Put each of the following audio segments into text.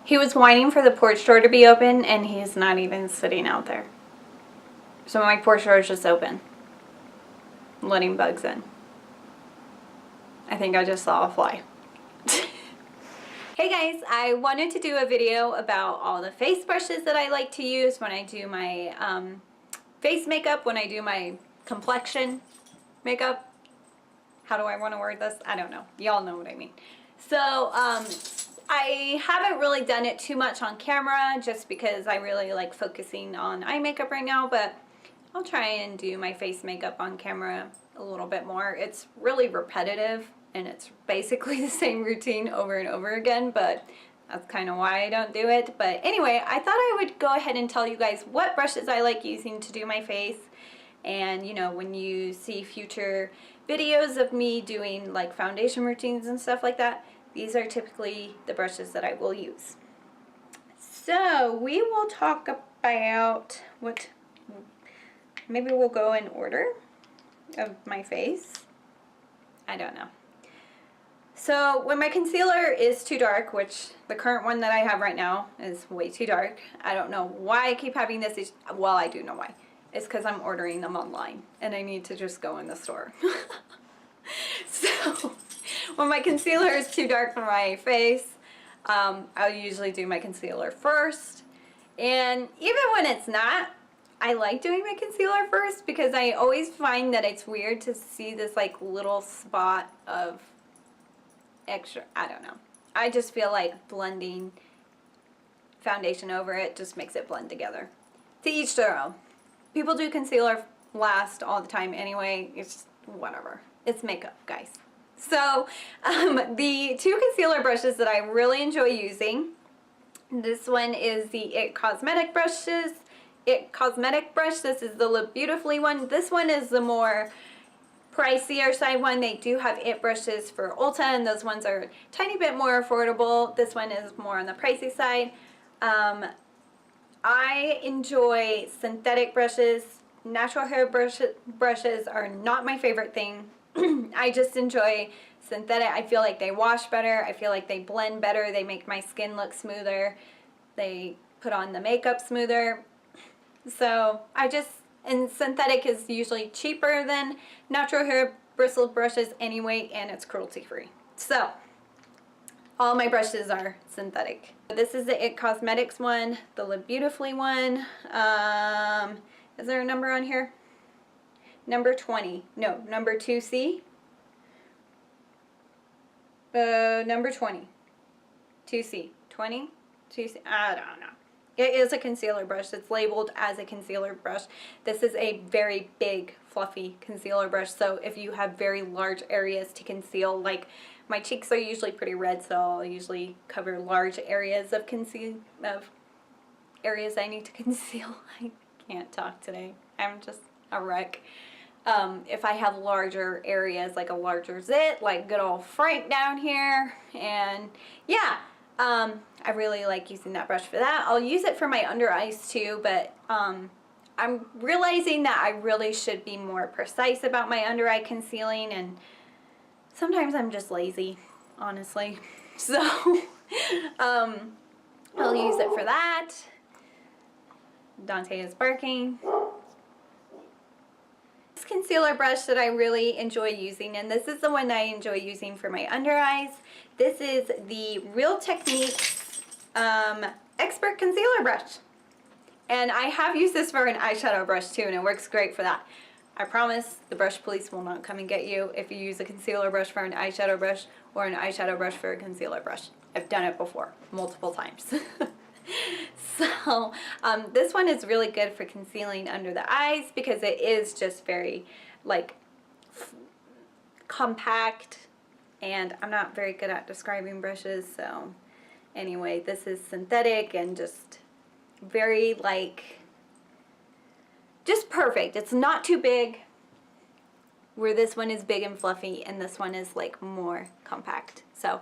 He was whining for the porch door to be open, and he's not even sitting out there. So my porch door is just open, letting bugs in. I think I just saw a fly. Hey guys, I wanted to do a video about all the face brushes that I like to use when I do my face makeup, when I do my complexion makeup. How do I want to word this? I don't know. Y'all know what I mean. So, I haven't really done it too much on camera just because I really like focusing on eye makeup right now, but I'll try and do my face makeup on camera a little bit more. It's really repetitive and it's basically the same routine over and over again, but that's kind of why I don't do it. But anyway, I thought I would go ahead and tell you guys what brushes I like using to do my face. And you know, when you see future videos of me doing like foundation routines and stuff like that, these are typically the brushes that I will use. So we will talk about what, maybe we'll go in order of my face. I don't know. So when my concealer is too dark, which the current one that I have right now is way too dark. I don't know why I keep having this issue. Well, I do know why. It's because I'm ordering them online and I need to just go in the store. So when my concealer is too dark for my face, I'll usually do my concealer first. And even when it's not, I like doing my concealer first because I always find that it's weird to see this like little spot of extra, I don't know. I just feel like blending foundation over it just makes it blend together. To each their own. People do concealer last all the time anyway. It's whatever. It's makeup, guys. So, the two concealer brushes that I really enjoy using, this one is the It Cosmetic brush. This is the Live Beautifully one. This one is the more pricier side one. They do have It brushes for Ulta, and those ones are a tiny bit more affordable. This one is more on the pricey side. I enjoy synthetic brushes. Natural hair brushes are not my favorite thing. I just enjoy synthetic. I feel like they wash better. I feel like they blend better. They make my skin look smoother. They put on the makeup smoother. So and synthetic is usually cheaper than natural hair bristle brushes anyway, and it's cruelty free. So all my brushes are synthetic. This is the It Cosmetics one, the Live Beautifully one. Is there a number on here? Number 20. No, number 2C. Number 20. 2C. 20? 2C. I don't know. It is a concealer brush. It's labeled as a concealer brush. This is a very big, fluffy concealer brush. So if you have very large areas to conceal, like my cheeks are usually pretty red, so I'll usually cover large areas of areas I need to conceal. I can't talk today. I'm just a wreck. If I have larger areas, like a larger zit, like good old Frank down here, and yeah, I really like using that brush for that. I'll use it for my under eyes too, but I'm realizing that I really should be more precise about my under eye concealing, and sometimes I'm just lazy, honestly. So I'll use it for that. Dante is barking. This concealer brush that I really enjoy using, and this is the one I enjoy using for my under eyes. This is the Real Techniques Expert Concealer Brush. And I have used this for an eyeshadow brush too, and it works great for that. I promise the brush police will not come and get you if you use a concealer brush for an eyeshadow brush or an eyeshadow brush for a concealer brush. I've done it before, multiple times. So this one is really good for concealing under the eyes because it is just very like compact, and I'm not very good at describing brushes, so anyway, this is synthetic and just very like just perfect. It's not too big, where this one is big and fluffy and this one is like more compact. So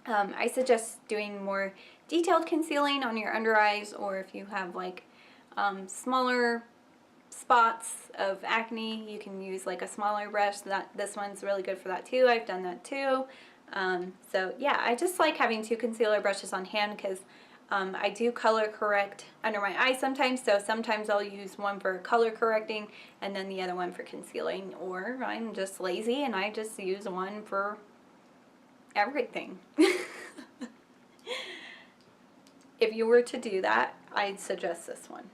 I suggest doing more detailed concealing on your under eyes, or if you have like smaller spots of acne, you can use like a smaller brush. This one's really good for that too. I've done that too. So yeah, I just like having two concealer brushes on hand because I do color correct under my eyes sometimes, so sometimes I'll use one for color correcting and then the other one for concealing, or I'm just lazy and I just use one for everything. If you were to do that, I'd suggest this one.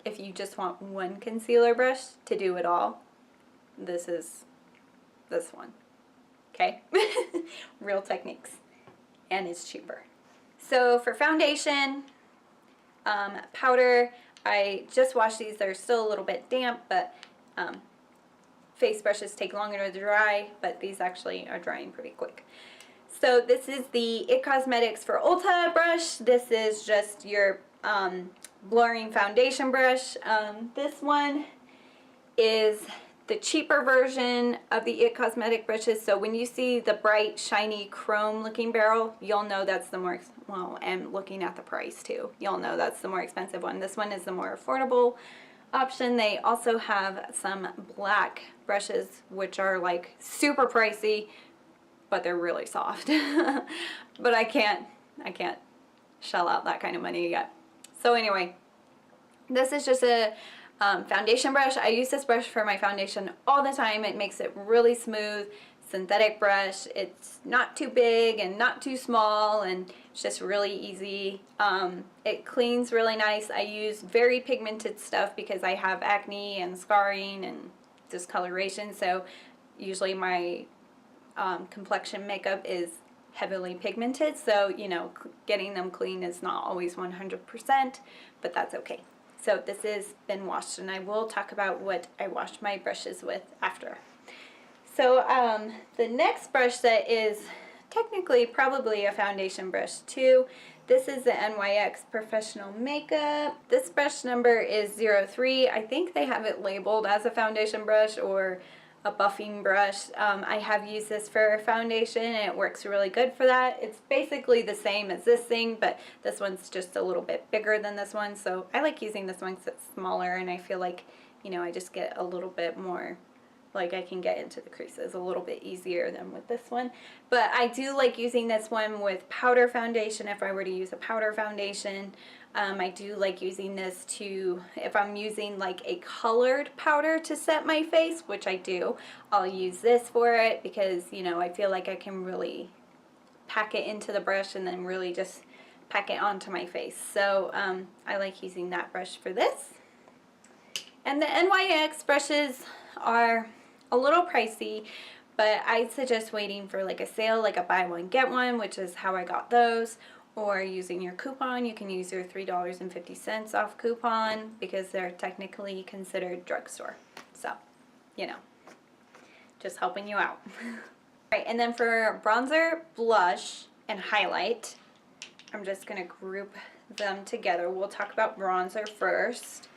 If you just want one concealer brush to do it all, this is this one. Okay? Real techniques. And it's cheaper. So for foundation, powder, I just washed these. They're still a little bit damp, but face brushes take longer to dry, but these actually are drying pretty quick. So this is the IT Cosmetics for Ulta brush. This is just your blurring foundation brush. This one is the cheaper version of the IT Cosmetic brushes. So when you see the bright, shiny, chrome looking barrel, you'll know that's the more, well, and looking at the price too, you'll know that's the more expensive one. This one is the more affordable option. They also have some black brushes, which are like super pricey, but they're really soft. But I can't shell out that kind of money yet. So anyway, this is just a foundation brush. I use this brush for my foundation all the time. It makes it really smooth. Synthetic brush. It's not too big and not too small, and it's just really easy. It cleans really nice. I use very pigmented stuff because I have acne and scarring and discoloration, so usually my complexion makeup is heavily pigmented, so you know, getting them clean is not always 100%, but that's okay. So this has been washed, and I will talk about what I washed my brushes with after. So the next brush that is technically probably a foundation brush too. This is the NYX Professional Makeup. This brush number is 03. I think they have it labeled as a foundation brush or a buffing brush. I have used this for foundation and it works really good for that. It's basically the same as this thing, but this one's just a little bit bigger than this one, so I like using this one because it's smaller and I feel like, you know, I just get a little bit more, like I can get into the creases a little bit easier than with this one. But I do like using this one with powder foundation if I were to use a powder foundation. I do like using this to, if I'm using like a colored powder to set my face, which I do, I'll use this for it because, you know, I feel like I can really pack it into the brush and then really just pack it onto my face. So I like using that brush for this. And the NYX brushes are a little pricey, but I'd suggest waiting for like a sale, like a buy one get one, which is how I got those. Or using your coupon. You can use your $3.50 off coupon because they're technically considered drugstore. So, you know, just helping you out. Right, and then for bronzer, blush, and highlight, I'm just going to group them together. We'll talk about bronzer first.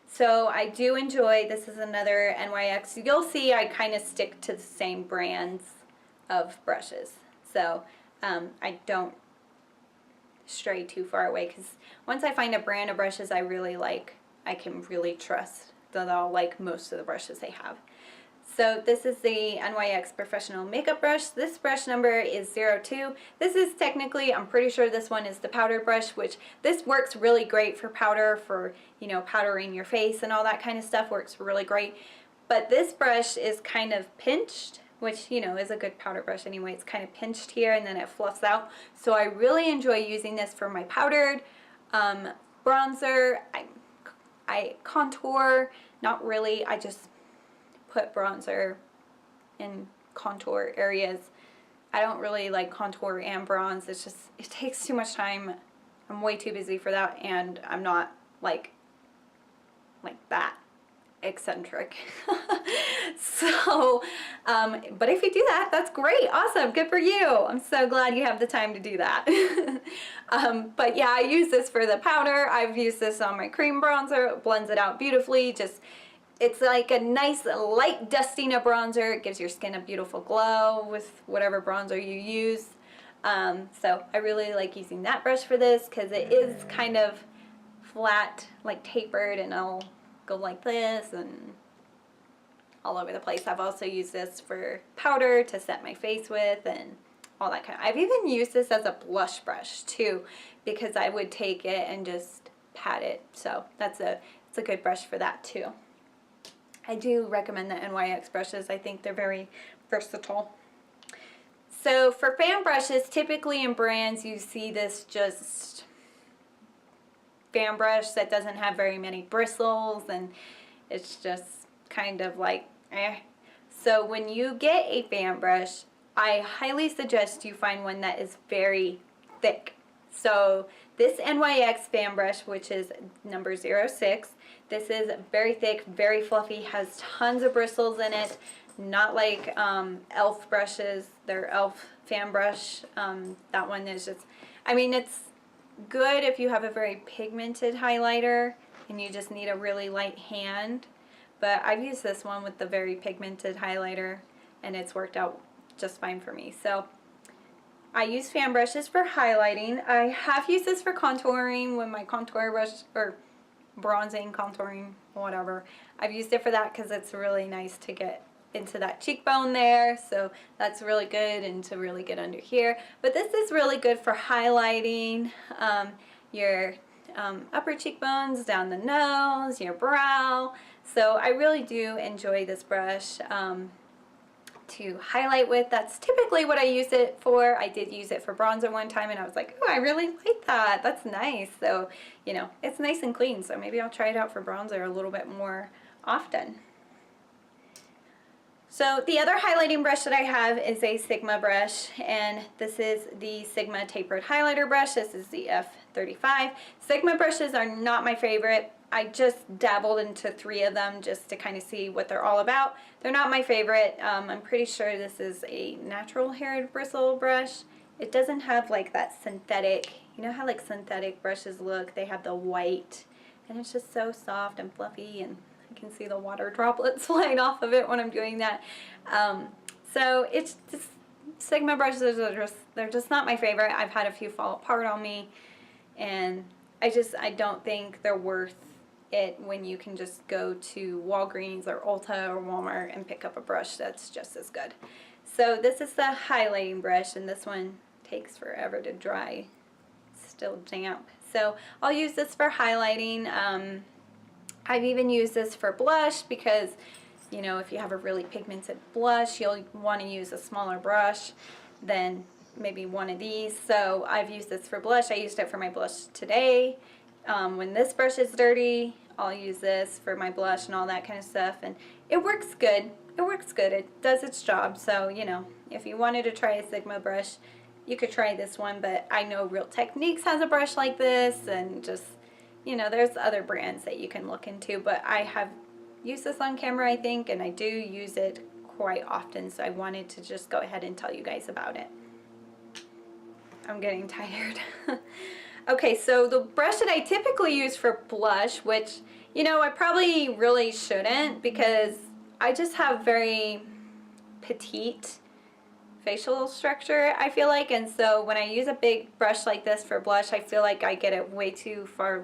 So I do enjoy, this is another NYX. You'll see I kind of stick to the same brands of brushes. So I don't stray too far away because once I find a brand of brushes I really like, I can really trust that I'll like most of the brushes they have. So this is the NYX Professional Makeup Brush. This brush number is 02. This is technically, I'm pretty sure this one is the powder brush, which this works really great for powder, for, you know, powdering your face and all that kind of stuff, works really great. But this brush is kind of pinched, which, you know, is a good powder brush anyway. It's kind of pinched here and then it fluffs out. So I really enjoy using this for my powdered bronzer. I contour, not really, I just put bronzer in contour areas. I don't really like contour and bronze. It's just, it takes too much time. I'm way too busy for that, and I'm not like that eccentric. So but if you do that, that's great, awesome, good for you. I'm so glad you have the time to do that. But yeah, I use this for the powder. I've used this on my cream bronzer. It blends it out beautifully. Just, it's like a nice light dusting of bronzer. It gives your skin a beautiful glow with whatever bronzer you use. So I really like using that brush for this because it is kind of flat, like tapered, and I'll go like this and all over the place. I've also used this for powder to set my face with, and all that kind of. I've even used this as a blush brush too, because I would take it and just pat it. So it's a good brush for that too. I do recommend the NYX brushes. I think they're very versatile. So for fan brushes, typically in brands you see this just fan brush that doesn't have very many bristles, and it's just kind of like eh. So when you get a fan brush, I highly suggest you find one that is very thick. So this NYX fan brush, which is number 06, this is very thick, very fluffy, has tons of bristles in it, not like e.l.f. brushes, their e.l.f. fan brush. That one is just, I mean, it's good if you have a very pigmented highlighter and you just need a really light hand, but I've used this one with the very pigmented highlighter and it's worked out just fine for me. So I use fan brushes for highlighting. I have used this for contouring with my contour brush, or bronzing, contouring, whatever. I've used it for that because it's really nice to get into that cheekbone there, so that's really good, and to really get under here. But this is really good for highlighting your upper cheekbones, down the nose, your brow. So I really do enjoy this brush to highlight with. That's typically what I use it for. I did use it for bronzer one time and I was like, oh, I really like that. That's nice. So, you know, it's nice and clean, so maybe I'll try it out for bronzer a little bit more often. So the other highlighting brush that I have is a Sigma brush, and this is the Sigma tapered highlighter brush. This is the F35. Sigma brushes are not my favorite. I just dabbled into 3 of them just to kind of see what they're all about. They're not my favorite. I'm pretty sure this is a natural haired bristle brush. It doesn't have like that synthetic, you know how like synthetic brushes look? They have the white, and it's just so soft and fluffy, and I can see the water droplets flying off of it when I'm doing that. So it's just, Sigma brushes they're just not my favorite. I've had a few fall apart on me, and I don't think they're worth it when you can just go to Walgreens or Ulta or Walmart and pick up a brush that's just as good. So this is the highlighting brush, and this one takes forever to dry. It's still damp. So I'll use this for highlighting. I've even used this for blush because, you know, if you have a really pigmented blush, you'll want to use a smaller brush than maybe one of these. So I've used this for blush. I used it for my blush today. When this brush is dirty, I'll use this for my blush and all that kind of stuff, and it works good. It works good. It does its job. So, you know, if you wanted to try a Sigma brush, you could try this one, but I know Real Techniques has a brush like this, and just, you know, there's other brands that you can look into, but I have used this on camera, I think, and I do use it quite often, so I wanted to just go ahead and tell you guys about it. I'm getting tired. Okay, so the brush that I typically use for blush, which, you know, I probably really shouldn't because I just have very petite facial structure, I feel like, and so when I use a big brush like this for blush, I feel like I get it way too far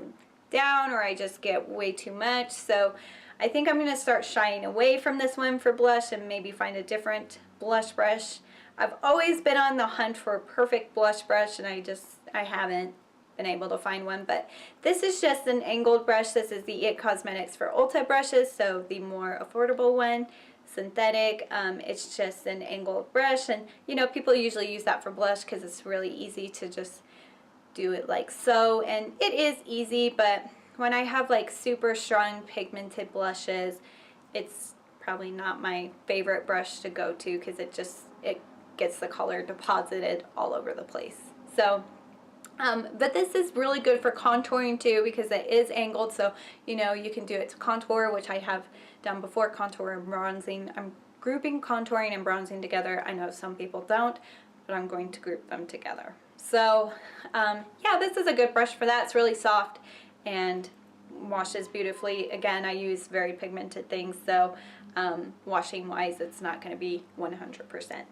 down, or I just get way too much. So I think I'm going to start shying away from this one for blush and maybe find a different blush brush. I've always been on the hunt for a perfect blush brush, and I haven't been able to find one, but this is just an angled brush. This is the It Cosmetics for Ulta brushes, so the more affordable one, synthetic. It's just an angled brush, and you know, people usually use that for blush because it's really easy to just do it like so, and it is easy, but when I have like super strong pigmented blushes, it's probably not my favorite brush to go to because it gets the color deposited all over the place. So but this is really good for contouring too because it is angled, so you know, you can do it to contour, which I have done before, contour and bronzing. I'm grouping contouring and bronzing together. I know some people don't, but I'm going to group them together. So yeah, this is a good brush for that. It's really soft and washes beautifully. Again, I use very pigmented things, so washing wise it's not going to be 100%.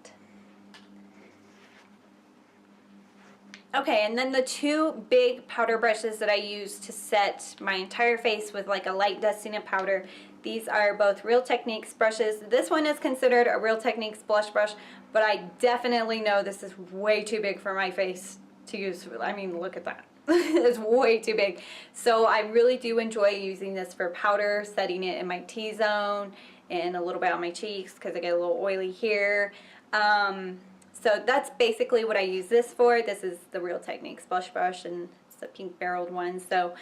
Okay, and then the 2 big powder brushes that I use to set my entire face with like a light dusting of powder. These are both Real Techniques brushes. This one is considered a Real Techniques blush brush, but I definitely know this is way too big for my face to use. I mean, look at that. It's way too big. So I really do enjoy using this for powder, setting it in my T-zone and a little bit on my cheeks because I get a little oily here. So that's basically what I use this for. This is the Real Techniques blush brush, and it's the pink barreled one. So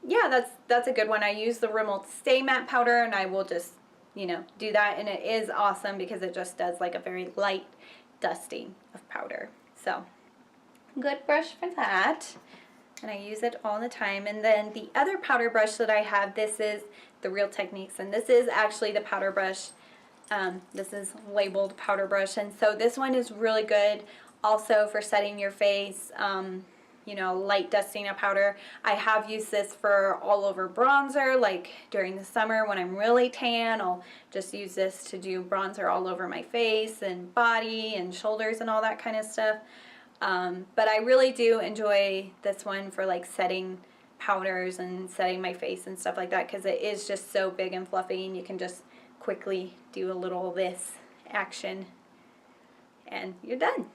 yeah, that's a good one. I use the Rimmel Stay Matte powder, and I will just, you know, do that, and it is awesome because it just does like a very light dusting of powder. So good brush for that, and I use it all the time. And then the other powder brush that I have, this is the Real Techniques, and this is actually the powder brush. This is labeled powder brush, and so this one is really good also for setting your face. You know, light dusting of powder. I have used this for all over bronzer, like during the summer when I'm really tan, I'll just use this to do bronzer all over my face and body and shoulders and all that kind of stuff. But I really do enjoy this one for like setting powders and setting my face and stuff like that, because it is just so big and fluffy, and you can just quickly do a little this action and you're done.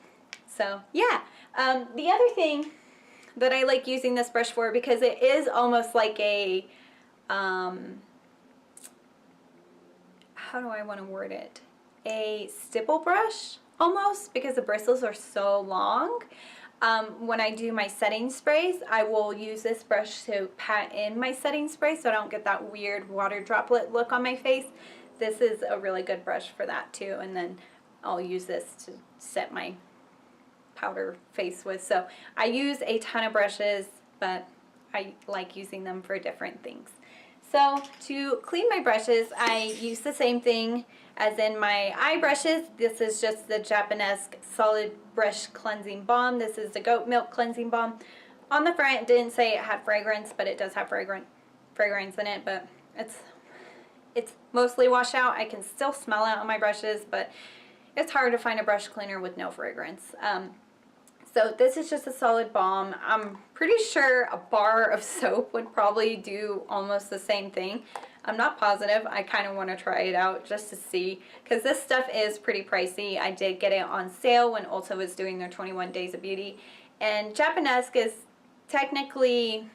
So yeah, the other thing that I like using this brush for, because it is almost like a, how do I want to word it? A stipple brush almost, because the bristles are so long. When I do my setting sprays, I will use this brush to pat in my setting spray so I don't get that weird water droplet look on my face. This is a really good brush for that too, and then I'll use this to set my powder face with. So I use a ton of brushes, but I like using them for different things. So to clean my brushes, I use the same thing as in my eye brushes. This is just the Japanese Solid Brush Cleansing Balm. This is the goat milk cleansing balm. On the front it didn't say it had fragrance, but it does have fragrance in it, but it's mostly washed out. I can still smell it on my brushes, but it's hard to find a brush cleaner with no fragrance. So this is just a solid balm. I'm pretty sure a bar of soap would probably do almost the same thing. I'm not positive. I kind of want to try it out just to see, because this stuff is pretty pricey. I did get it on sale when Ulta was doing their 21 Days of Beauty. And Japanese is technically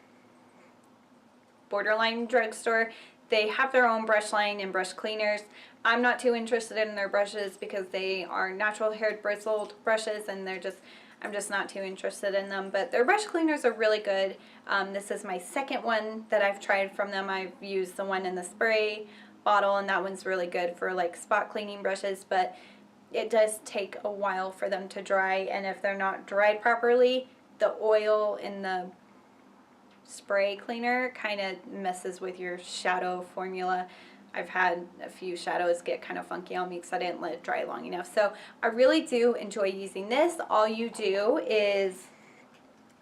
borderline drugstore. They have their own brush line and brush cleaners. I'm not too interested in their brushes because they are natural haired bristled brushes, and I'm just not too interested in them, but their brush cleaners are really good. This is my second one that I've tried from them. I've used the one in the spray bottle, and that one's really good for like spot cleaning brushes, but it does take a while for them to dry, and if they're not dried properly, the oil in the spray cleaner kind of messes with your shadow formula. I've had a few shadows get kind of funky on me because I didn't let it dry long enough. So I really do enjoy using this. All you do is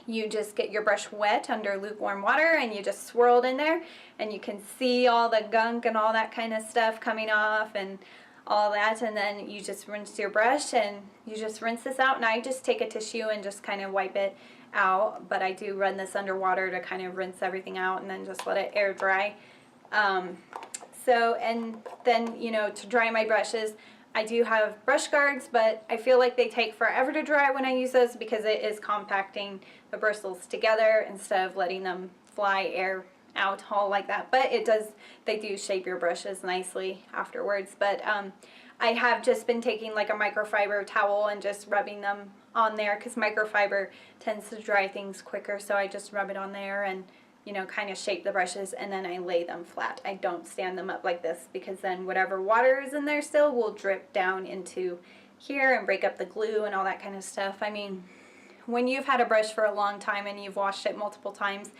you just get your brush wet under lukewarm water and you just swirl it in there, and you can see all the gunk and all that kind of stuff coming off and all that, and then you just rinse your brush and you just rinse this out. And I just take a tissue and just kind of wipe it out, but I do run this under water to kind of rinse everything out and then just let it air dry. And then, you know, to dry my brushes, I do have brush guards, but I feel like they take forever to dry when I use this because it is compacting the bristles together instead of letting them fly air out all like that. But they do shape your brushes nicely afterwards. But I have just been taking like a microfiber towel and just rubbing them on there, because microfiber tends to dry things quicker, so I just rub it on there and, you know, kind of shape the brushes, and then I lay them flat. I don't stand them up like this, because then whatever water is in there still will drip down into here and break up the glue and all that kind of stuff. I mean, when you've had a brush for a long time and you've washed it multiple times,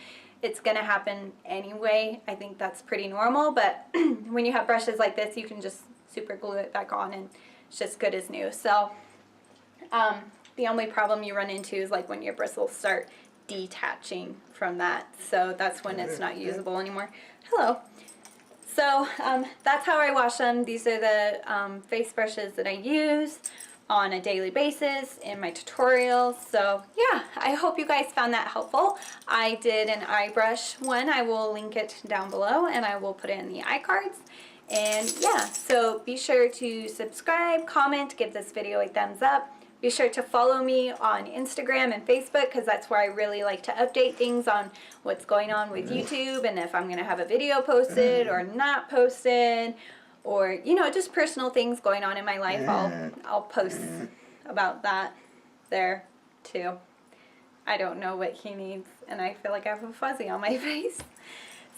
it's going to happen anyway. I think that's pretty normal, but when you have brushes like this, you can just super glue it back on and it's just good as new. So the only problem you run into is like when your bristles start detaching from that, so that's when it's not usable anymore. Hello. So that's how I wash them. These are the face brushes that I use. on a daily basis in my tutorials. So yeah, I hope you guys found that helpful. I did an eye brush one. I will link it down below and I will put it in the iCards. And yeah, so be sure to subscribe, comment, give this video a thumbs up. Be sure to follow me on Instagram and Facebook because that's where I really like to update things on what's going on with YouTube and if I'm going to have a video posted or not posted, or you know, just personal things going on in my life. I'll post about that there too. I don't know what he needs and I feel like I have a fuzzy on my face.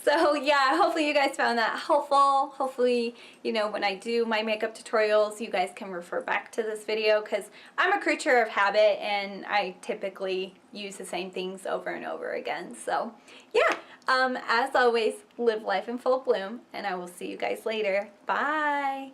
So yeah, hopefully you guys found that helpful. Hopefully, you know, when I do my makeup tutorials, you guys can refer back to this video because I'm a creature of habit and I typically use the same things over and over again. So yeah, as always, live life in full bloom and I will see you guys later. Bye.